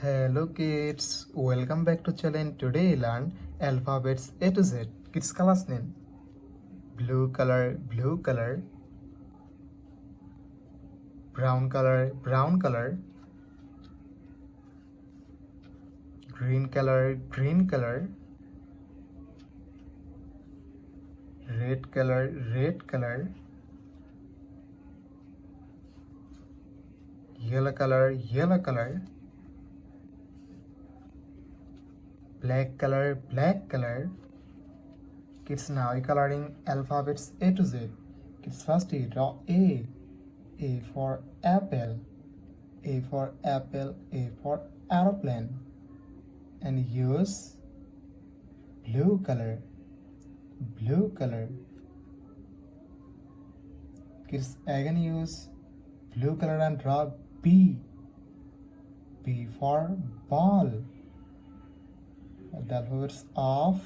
Hello kids, welcome back to channel. Today learn alphabets A to Z. Kids class name: blue color, brown color, green color, red color, yellow color, black color. Kids, now we coloring alphabets A to Z. Kids, first we draw A. A for apple, A for aeroplane, and use blue color. Kids, again use blue color and draw B. B for ball. The alphabets of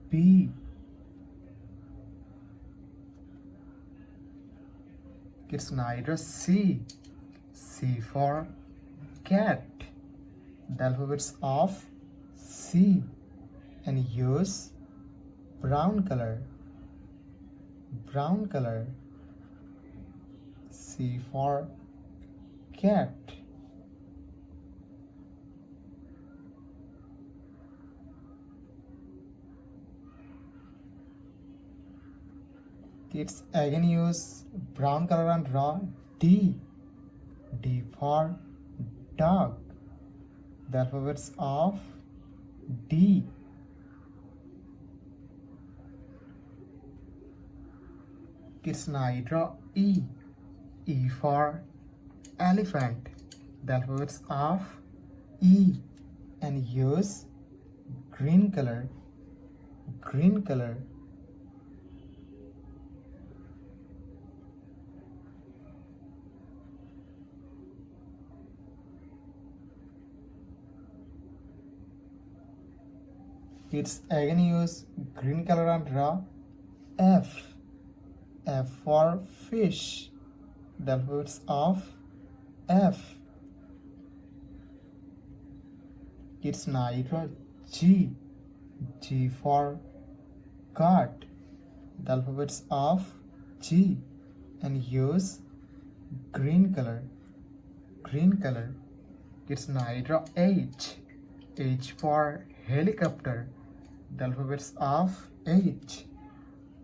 B. Kids, now draw C. C for cat. The alphabets of C, and use brown color. C for cat. Kids, again use brown color and draw D. D for dog. The alphabets of D. Kids, now draw E. E for elephant. The alphabets of E, and use green color. Kids, again use green color and draw F. F for fish. The alphabets of F. Kids, now draw G. G for God. The alphabets of G, and use green color. Kids, now draw H. H for helicopter. The alphabets of H,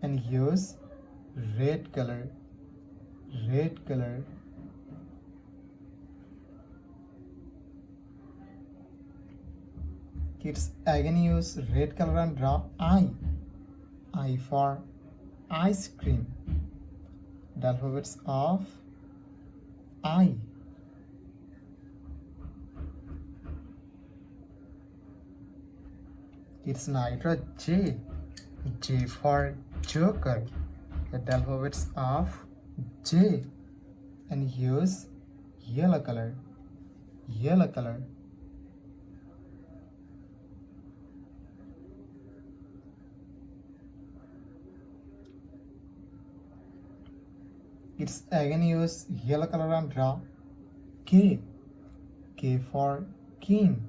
and use red color. Kids, again use red color and draw I. I for ice cream. The alphabets of I. Kids, now draw J. J for joker. The alphabets of J, and use yellow color. Kids, again use yellow color and draw K. K for king.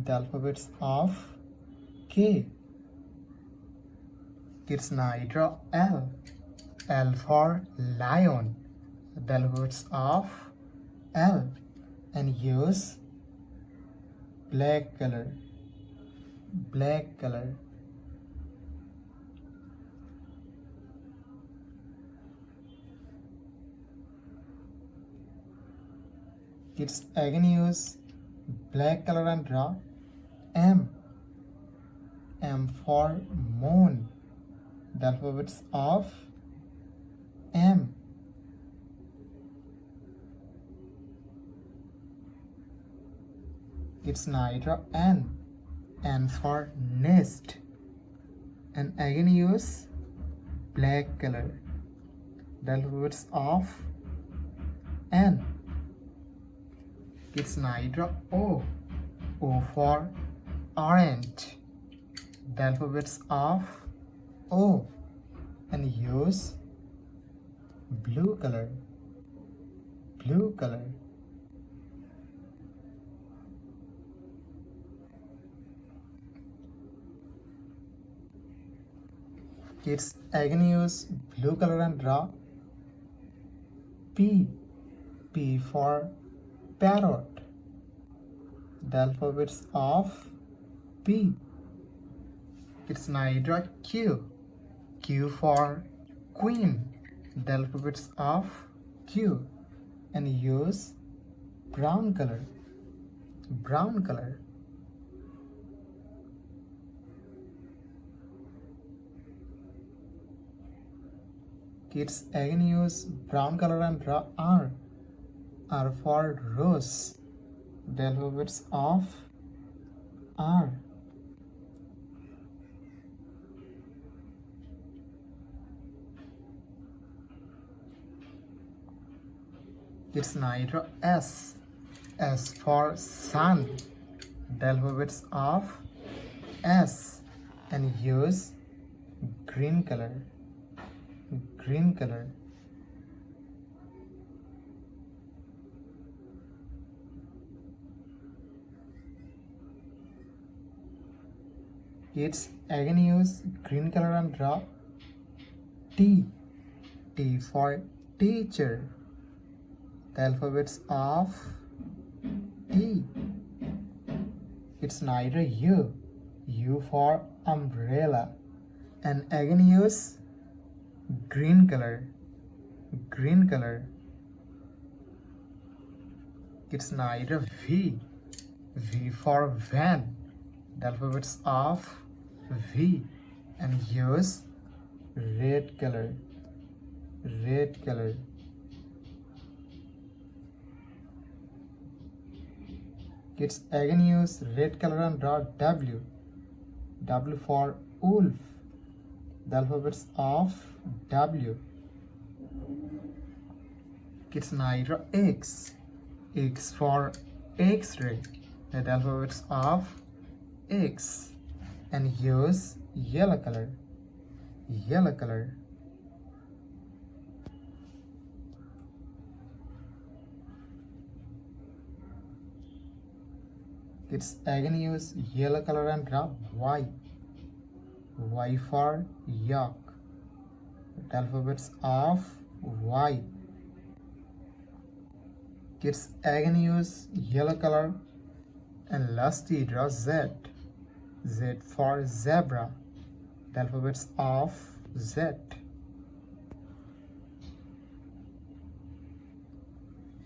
The alphabets of K. Kids, now draw L. L for lion. The alphabets of L, and use black color. Kids, again use black color and draw M. M for moon. The alphabets of M. Kids, now draw N. N for nest, and again use black color. The alphabets of N. Kids, now draw O. O for orange. The alphabets of O, and use blue color. Kids again use blue color and draw P. P for parrot. The alphabets of P. Kids now draw Q. Q for queen. The alphabets of Q. And use brown color. Brown color. Kids again use brown color and draw R. R for rose. The alphabets of R. Kids now draw S. S for sun. The alphabets of S. And use green color. Green color. Kids again use green color and draw T. T for teacher. The alphabets of T. It's neither U. U for umbrella. And again use green color. Green color. It's neither V. V for van. The alphabets of V. And use red color. Red color. Kids again use red color and draw W. W for wolf. The alphabets of W. Kids now draw X. X for X-ray. The alphabets of X. And use yellow color. Yellow color. Kids again use yellow color and draw Y. Y for yak. The alphabets of Y. Kids again use yellow color and lastly draw Z. Z for zebra. The alphabets of Z.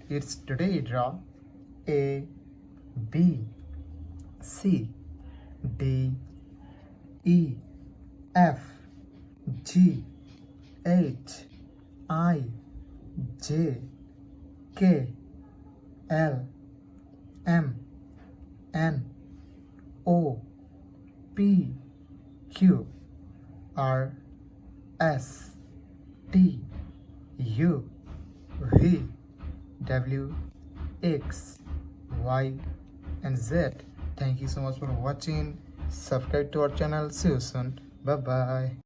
Kids today draw A, B, C, D, E, F, G, H, I, J, K, L, M, N, O, P, Q, R, S, T, U, V, W, X, Y, and Z. Thank you so much for watching. Subscribe to our channel. See you soon. Bye bye.